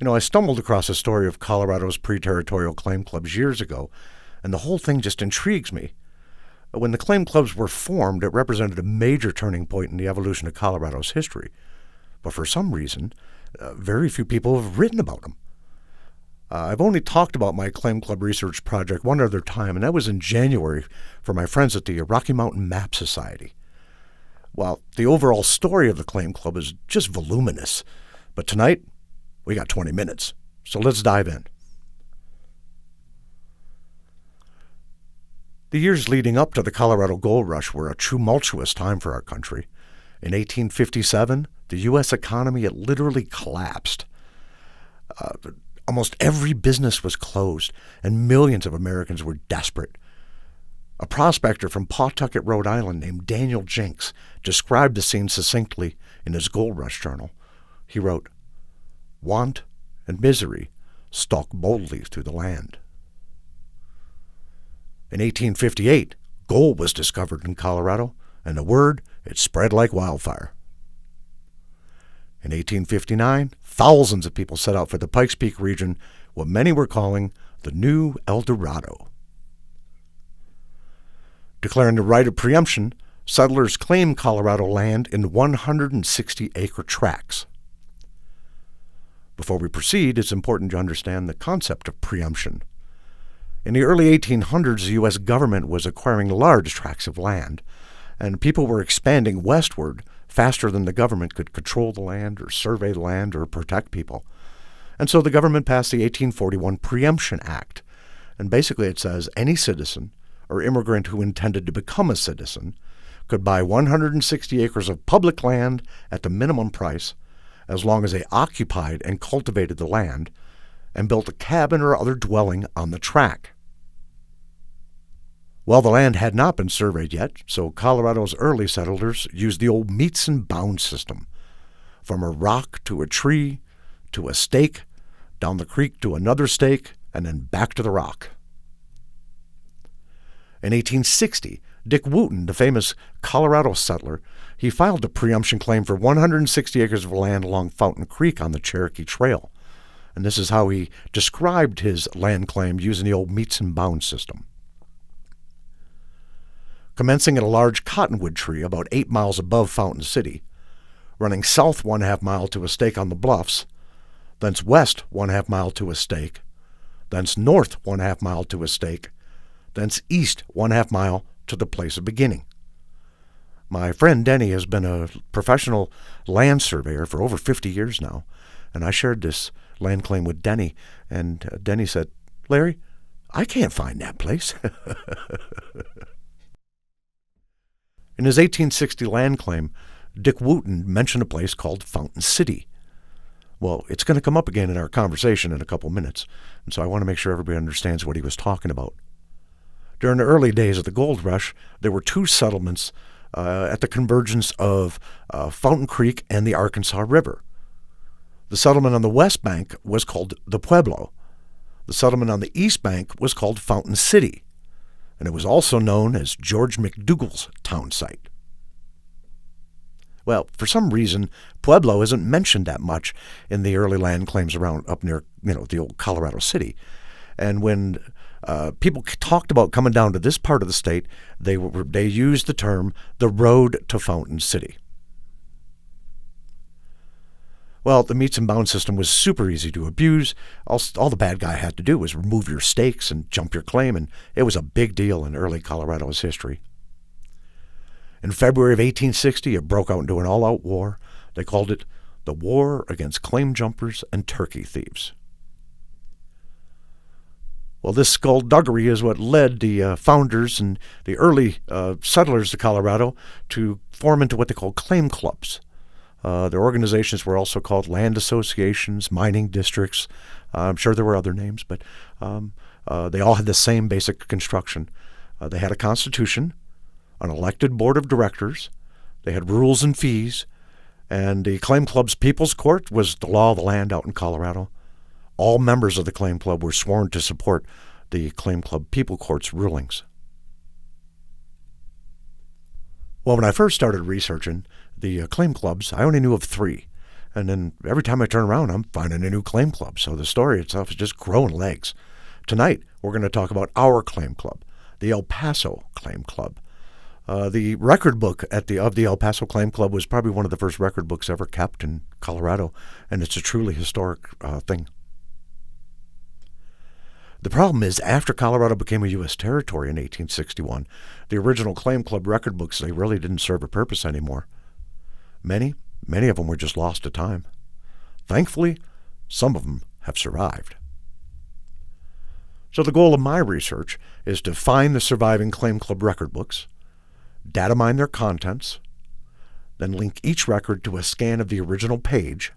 I stumbled across a story of Colorado's pre-territorial claim clubs years ago, and the whole thing just intrigues me. When the claim clubs were formed, it represented a major turning point in the evolution of Colorado's history. But for some reason, very few people have written about them. I've only talked about my claim club research project one other time, and that was in January for my friends at the Rocky Mountain Map Society. Well, the overall story of the claim club is just voluminous, but tonight we got 20 minutes, so let's dive in. The years leading up to the Colorado Gold Rush were a tumultuous time for our country. In 1857, the U.S. economy had literally collapsed. Almost every business was closed, and millions of Americans were desperate. A prospector from Pawtucket, Rhode Island, named Daniel Jenks described the scene succinctly in his Gold Rush journal. He wrote, "Want and misery stalk boldly through the land." In 1858, gold was discovered in Colorado, and the word, it spread like wildfire. In 1859, thousands of people set out for the Pikes Peak region, what many were calling the New El Dorado. Declaring the right of preemption, settlers claimed Colorado land in 160-acre tracts. Before we proceed, it's important to understand the concept of preemption. In the early 1800s, the U.S. government was acquiring large tracts of land, and people were expanding westward faster than the government could control the land or survey the land or protect people. And so the government passed the 1841 Preemption Act. And basically it says any citizen or immigrant who intended to become a citizen could buy 160 acres of public land at the minimum price as long as they occupied and cultivated the land and built a cabin or other dwelling on the tract. Well, the land had not been surveyed yet, so Colorado's early settlers used the old meets and bounds system. From a rock to a tree, to a stake, down the creek to another stake, and then back to the rock. In 1860, Dick Wooten, the famous Colorado settler, he filed a preemption claim for 160 acres of land along Fountain Creek on the Cherokee Trail. And this is how he described his land claim using the old meets and bounds system. Commencing at a large cottonwood tree about 8 miles above Fountain City, running south 1/2 mile to a stake on the bluffs, thence west 1/2 mile to a stake, thence north 1/2 mile to a stake, thence east 1/2 mile to the place of beginning. My friend Denny has been a professional land surveyor for over 50 years now, and I shared this land claim with Denny, and Denny said, "Larry, I can't find that place." In his 1860 land claim, Dick Wooten mentioned a place called Fountain City. Well, it's going to come up again in our conversation in a couple minutes, and so I want to make sure everybody understands what he was talking about. During the early days of the gold rush, there were 2 settlements at the convergence of Fountain Creek and the Arkansas River. The settlement on the west bank was called the Pueblo. The settlement on the east bank was called Fountain City, and it was also known as George McDougall's town site. Well, for some reason, Pueblo isn't mentioned that much in the early land claims around up near, the old Colorado City. And when people talked about coming down to this part of the state, they used the term the road to Fountain City. Well, the meets and bounds system was super easy to abuse. All the bad guy had to do was remove your stakes and jump your claim, and it was a big deal in early Colorado's history. In February of 1860, it broke out into an all-out war. They called it the War Against Claim Jumpers and Turkey Thieves. Well, this skullduggery is what led the founders and the early settlers of Colorado to form into what they call claim clubs. Their organizations were also called land associations, mining districts. I'm sure there were other names, but they all had the same basic construction. They had a constitution, an elected board of directors. They had rules and fees, and the claim club's people's court was the law of the land out in Colorado. All members of the claim club were sworn to support the claim club people court's rulings. Well, when I first started researching the claim clubs, I only knew of 3. And then every time I turn around, I'm finding a new claim club. So the story itself is just growing legs. Tonight, we're going to talk about our claim club, the El Paso Claim Club. The record book of the El Paso Claim Club was probably one of the first record books ever kept in Colorado, and it's a truly historic thing. The problem is, after Colorado became a U.S. territory in 1861, the original Claim Club record books, they really didn't serve a purpose anymore. Many of them were just lost to time. Thankfully, some of them have survived. So the goal of my research is to find the surviving Claim Club record books, data mine their contents, then link each record to a scan of the original page,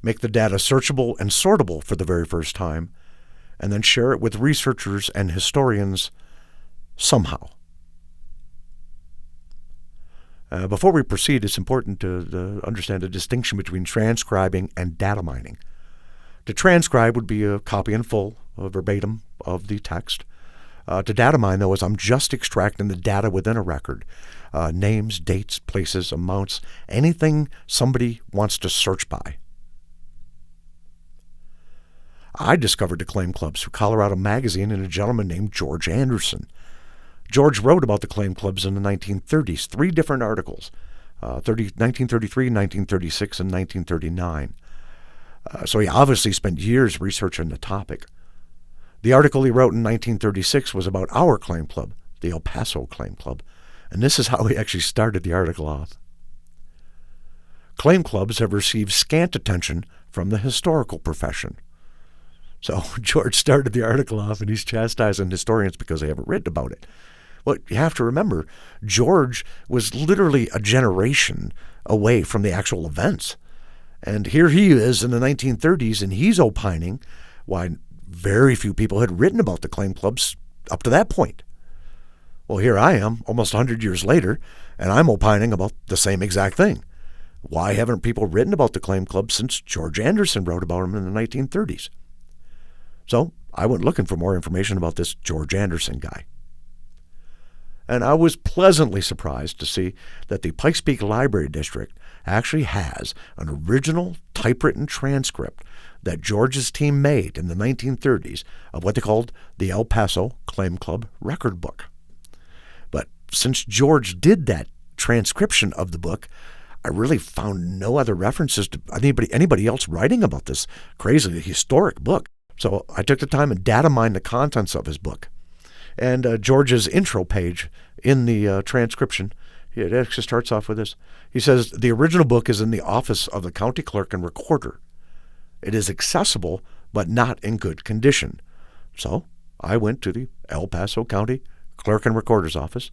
make the data searchable and sortable for the very first time, and then share it with researchers and historians somehow. Before we proceed, it's important to understand the distinction between transcribing and data mining. To transcribe would be a copy in full, verbatim, of the text. To data mine, though, is I'm just extracting the data within a record. Names, dates, places, amounts, anything somebody wants to search by. I discovered the claim clubs through Colorado Magazine and a gentleman named George Anderson. George wrote about the claim clubs in the 1930s, 3 different articles, 1933, 1936, and 1939. So he obviously spent years researching the topic. The article he wrote in 1936 was about our claim club, the El Paso Claim Club, and this is how he actually started the article off. Claim clubs have received scant attention from the historical profession. So George started the article off, and he's chastising historians because they haven't written about it. Well, you have to remember, George was literally a generation away from the actual events. And here he is in the 1930s, and he's opining why very few people had written about the claim clubs up to that point. Well, here I am, almost 100 years later, and I'm opining about the same exact thing. Why haven't people written about the claim clubs since George Anderson wrote about them in the 1930s? So I went looking for more information about this George Anderson guy. And I was pleasantly surprised to see that the Pikes Peak Library District actually has an original typewritten transcript that George's team made in the 1930s of what they called the El Paso Claim Club record book. But since George did that transcription of the book, I really found no other references to anybody else writing about this crazy historic book. So I took the time and data mined the contents of his book. And George's intro page in the transcription, it actually starts off with this. He says, the original book is in the office of the county clerk and recorder. It is accessible, but not in good condition. So I went to the El Paso County clerk and recorder's office,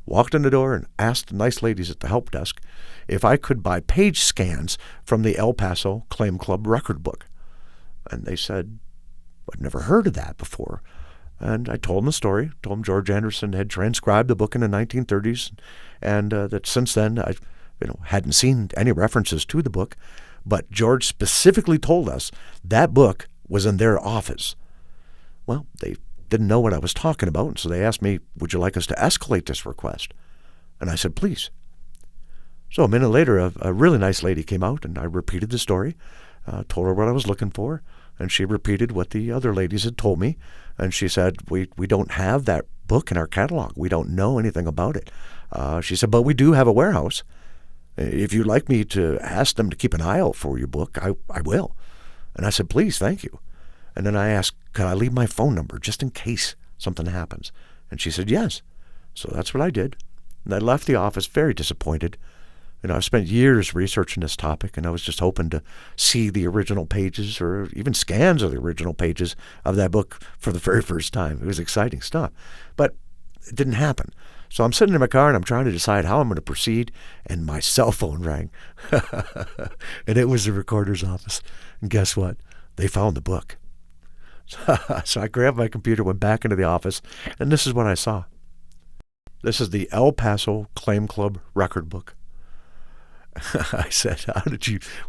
walked in the door and asked the nice ladies at the help desk if I could buy page scans from the El Paso Claim Club record book. And they said, I'd never heard of that before. And I told them the story, told them George Anderson had transcribed the book in the 1930s, and that since then I hadn't seen any references to the book. But George specifically told us that book was in their office. Well, they didn't know what I was talking about, and so they asked me, would you like us to escalate this request? And I said, please. So a minute later, a really nice lady came out, and I repeated the story, told her what I was looking for, and she repeated what the other ladies had told me. And she said, we don't have that book in our catalog. We don't know anything about it. She said, but we do have a warehouse. If you'd like me to ask them to keep an eye out for your book, I will. And I said, please, thank you. And then I asked, could I leave my phone number just in case something happens? And she said, yes. So that's what I did. And I left the office very disappointed. I've spent years researching this topic, and I was just hoping to see the original pages or even scans of the original pages of that book for the very first time. It was exciting stuff. But it didn't happen. So I'm sitting in my car, and I'm trying to decide how I'm going to proceed, and my cell phone rang. And it was the recorder's office. And guess what? They found the book. So I grabbed my computer, went back into the office, and this is what I saw. This is the El Paso Claim Club record book. I said,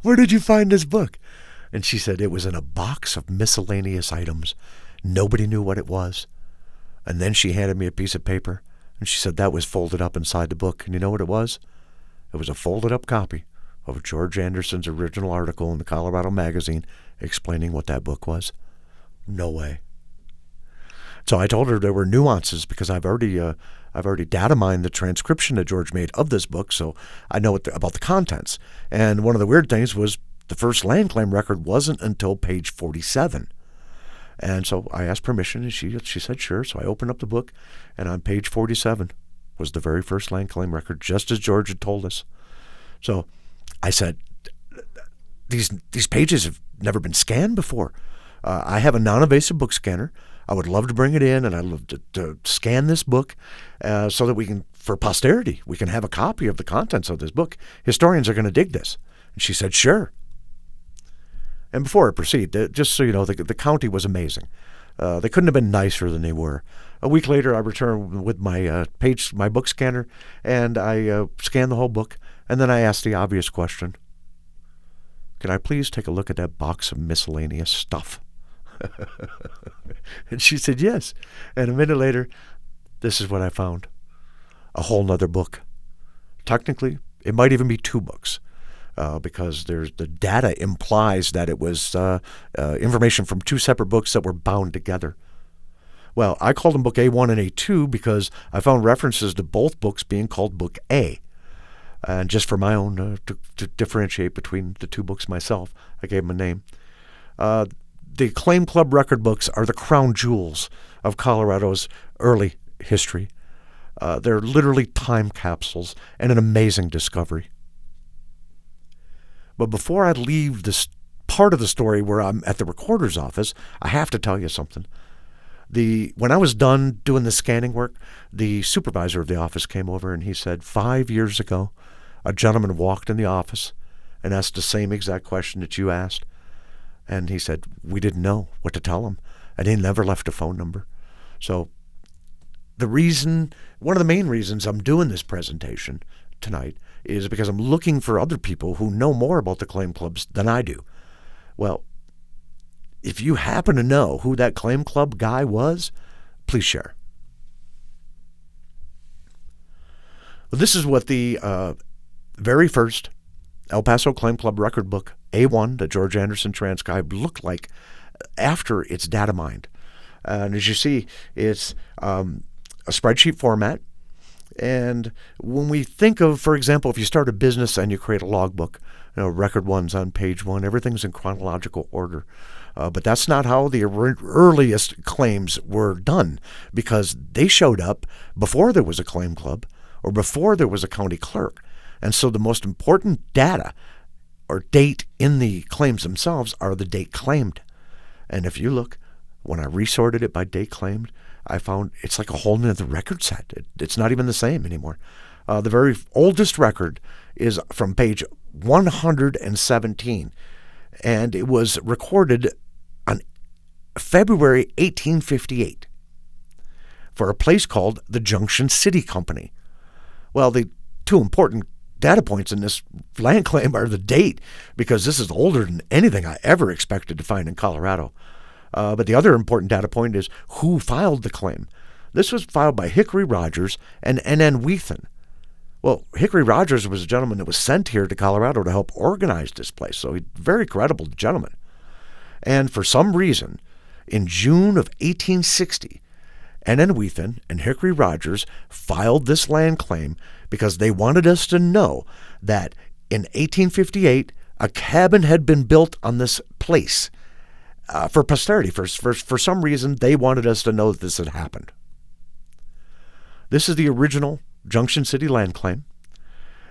where did you find this book? And she said, it was in a box of miscellaneous items. Nobody knew what it was. And then she handed me a piece of paper, and she said that was folded up inside the book. And you know what it was? It was a folded up copy of George Anderson's original article in the Colorado magazine explaining what that book was? No way. So I told her there were nuances because I've already data mined the transcription that George made of this book, so I know about the contents. And one of the weird things was the first land claim record wasn't until page 47. And so I asked permission, and she said sure. So I opened up the book, and on page 47 was the very first land claim record, just as George had told us. So I said, these pages have never been scanned before. I have a non-invasive book scanner. I would love to bring it in, and I'd love to scan this book so that we can, for posterity, we can have a copy of the contents of this book. Historians are going to dig this. And she said, sure. And before I proceed, just so you know, the county was amazing. They couldn't have been nicer than they were. A week later, I returned with my my book scanner, and I scanned the whole book. And then I asked the obvious question: can I please take a look at that box of miscellaneous stuff? And she said yes. And a minute later, this is what I found: a whole nother book. Technically, it might even be two books. Because the data implies that it was information from two separate books that were bound together. Well, I called them Book A1 and A2 because I found references to both books being called Book A. And just for my own, to differentiate between the two books myself, I gave them a name. The Claim Club record books are the crown jewels of Colorado's early history. They're literally time capsules and an amazing discovery. But before I leave this part of the story where I'm at the recorder's office, I have to tell you something. When I was done doing the scanning work, the supervisor of the office came over and he said, 5 years ago, a gentleman walked in the office and asked the same exact question that you asked. And he said, we didn't know what to tell him. And he never left a phone number. So one of the main reasons I'm doing this presentation tonight is because I'm looking for other people who know more about the claim clubs than I do. Well, if you happen to know who that claim club guy was, please share. Well, this is what the very first El Paso Claim Club record book, A1, that George Anderson transcribed, looked like after it's data mined. And as you see, it's a spreadsheet format. And when we think of, for example, if you start a business and you create a logbook, record one's on page 1, everything's in chronological order. But that's not how the earliest claims were done, because they showed up before there was a claim club or before there was a county clerk. And so the most important data or date in the claims themselves are the date claimed. And if you look, when I resorted it by date claimed, I found it's like a whole nother record set. It's not even the same anymore. The very oldest record is from page 117, and it was recorded on February 1858 for a place called the Junction City Company. Well, the two important data points in this land claim are the date, because this is older than anything I ever expected to find in Colorado. But the other important data point is who filed the claim. This was filed by Hickory Rogers and N.N. Weathen. Well, Hickory Rogers was a gentleman that was sent here to Colorado to help organize this place, so he's a very credible gentleman. And for some reason, in June of 1860, N.N. Weathen and Hickory Rogers filed this land claim because they wanted us to know that in 1858, a cabin had been built on this place. For posterity, for some reason, they wanted us to know that this had happened. This is the original Junction City land claim.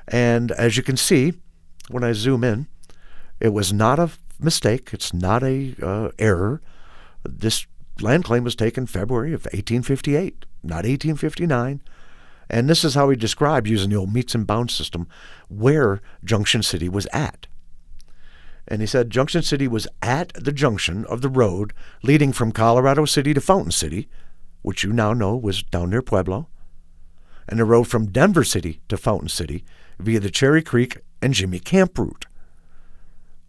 And as you can see, when I zoom in, it was not a mistake. It's not a error. This land claim was taken February of 1858, not 1859. And this is how he described, using the old meets and bounds system, where Junction City was at. And he said Junction City was at the junction of the road leading from Colorado City to Fountain City, which you now know was down near Pueblo, and the road from Denver City to Fountain City via the Cherry Creek and Jimmy Camp route.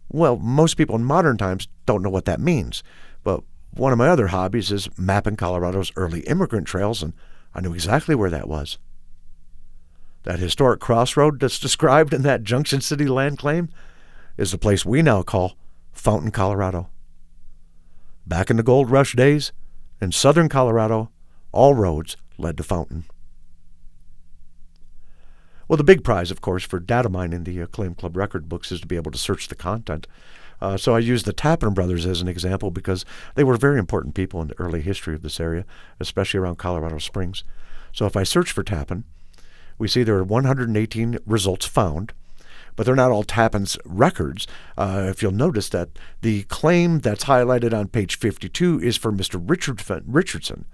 Well, most people in modern times don't know what that means, but one of my other hobbies is mapping Colorado's early immigrant trails, and I knew exactly where that was. That historic crossroad that's described in that Junction City land claim is the place we now call Fountain, Colorado. Back in the gold rush days, in southern Colorado, all roads led to Fountain. Well, the big prize, of course, for data mining the Claim Club record books is to be able to search the content. So I use the Tappan brothers as an example because they were very important people in the early history of this area, especially around Colorado Springs. So if I search for Tappan, we see there are 118 results found, but they're not all Tappan's records. If you'll notice that the claim that's highlighted on page 52 is for Mr. Richardson,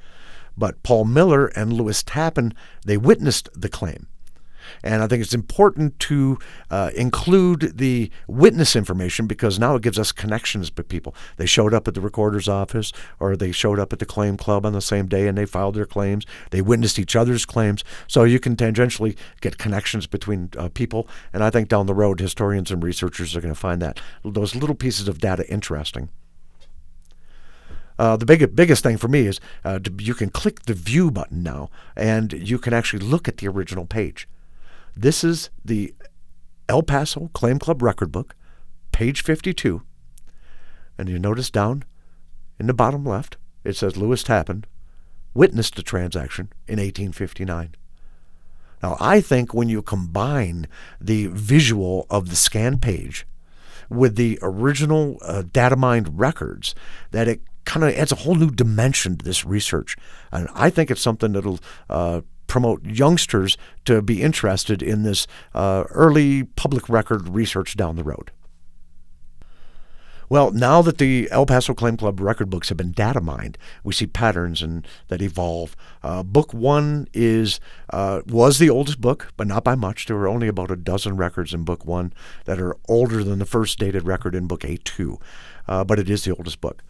but Paul Miller and Lewis Tappan, they witnessed the claim. And I think it's important to include the witness information because now it gives us connections with people. They showed up at the recorder's office or they showed up at the claim club on the same day and they filed their claims. They witnessed each other's claims. So you can tangentially get connections between people. And I think down the road, historians and researchers are going to find those little pieces of data interesting. The biggest thing for me is you can click the view button now and you can actually look at the original page. This is the El Paso Claim Club record book, page 52. And you notice down in the bottom left, it says Lewis Tappan witnessed the transaction in 1859. Now, I think when you combine the visual of the scan page with the original data mined records, that it kind of adds a whole new dimension to this research. And I think it's something that'll promote youngsters to be interested in this early public record research down the road. Well, now that the El Paso Claim Club record books have been data mined, we see patterns that evolve. Book 1 was the oldest book, but not by much. There were only about a dozen records in Book 1 that are older than the first dated record in Book A2, but it is the oldest book.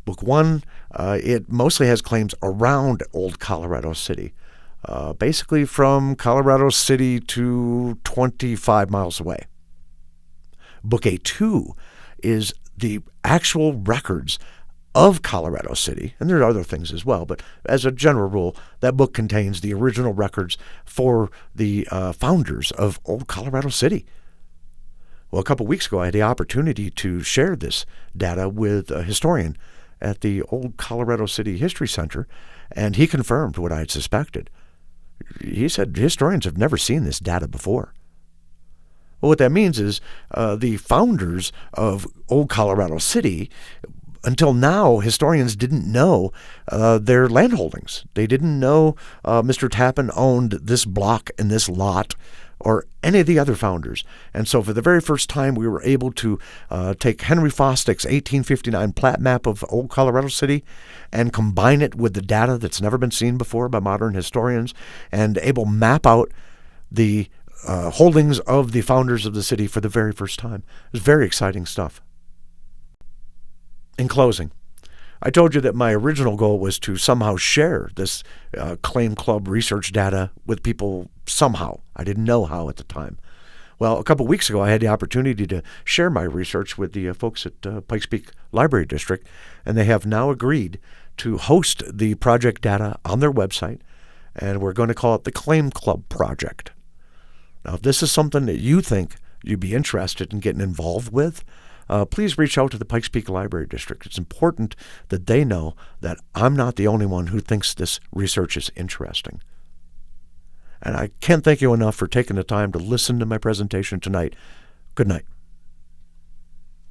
Book 1, it mostly has claims around Old Colorado City. Basically from Colorado City to 25 miles away. Book A2 is the actual records of Colorado City, and there are other things as well, but as a general rule, that book contains the original records for the founders of Old Colorado City. Well, a couple weeks ago, I had the opportunity to share this data with a historian at the Old Colorado City History Center, and he confirmed what I had suspected. He said historians have never seen this data before. Well, what that means is the founders of Old Colorado City, until now, historians didn't know their land holdings. They didn't know Mr. Tappan owned this block and this lot or any of the other founders. And so for the very first time, we were able to take Henry Fosdick's 1859 plat map of Old Colorado City and combine it with the data that's never been seen before by modern historians and able to map out the holdings of the founders of the city for the very first time. It was very exciting stuff. In closing, I told you that my original goal was to somehow share this Claim Club research data with people somehow. I didn't know how at the time. Well, a couple weeks ago, I had the opportunity to share my research with the folks at Pikes Peak Library District, and they have now agreed to host the project data on their website, and we're going to call it the Claim Club Project. Now, if this is something that you think you'd be interested in getting involved with, please reach out to the Pikes Peak Library District. It's important that they know that I'm not the only one who thinks this research is interesting. And I can't thank you enough for taking the time to listen to my presentation tonight. Good night.